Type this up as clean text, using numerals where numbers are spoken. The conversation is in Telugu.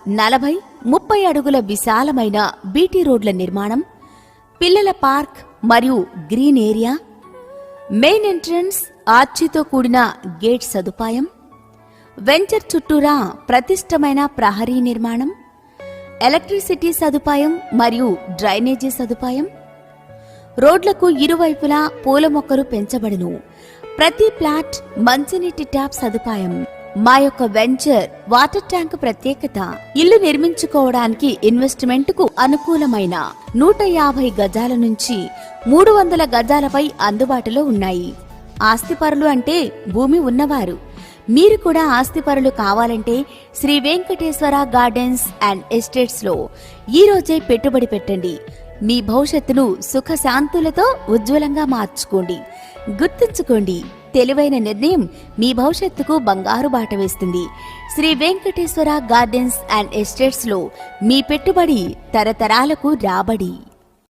40-30 అడుగుల విశాలమైన బీటీ రోడ్ల నిర్మాణం, పిల్లల పార్క్ మరియు గ్రీన్ ఏరియా, మెయిన్ ఎంట్రన్స్ ఆర్చితో కూడిన గేట్ సదుపాయం, వెంచర్ చుట్టూరా ప్రతిష్టమైన ప్రహరీ నిర్మాణం, ఎలక్ట్రిసిటీ సదుపాయం మరియు డ్రైనేజీ సదుపాయం. రోడ్లకు ఇరువైపులా పూల మొక్కలు పెంచబడును. ప్రతి ప్లాట్ మంచినీటి ట్యాప్ సదుపాయం. మా యొక్క వెంచర్ వాటర్ ట్యాంక్ ప్రత్యేకత, ఇల్లు నిర్మించుకోవడానికి ఇన్వెస్ట్మెంట్ కు అనుకూలమైన 150 గజాల నుంచి 300 గజాలపై అందుబాటులో ఉన్నాయి. ఆస్తిపరులు అంటే భూమి ఉన్నవారు. మీరు కూడా ఆస్తిపరులు కావాలంటే Shri Venkateswara Gardens and Estates లో ఈ రోజే పెట్టుబడి పెట్టండి. మీ భవిష్యత్తును సుఖశాంతులతో ఉజ్వలంగా మార్చుకోండి. గుర్తుంచుకోండి, తెలివైన నిర్ణయం మీ భవిష్యత్తుకు బంగారు బాట వేస్తుంది. Shri Venkateswara Gardens and Estates లో మీ పెట్టుబడి తరతరాలకు రాబడి.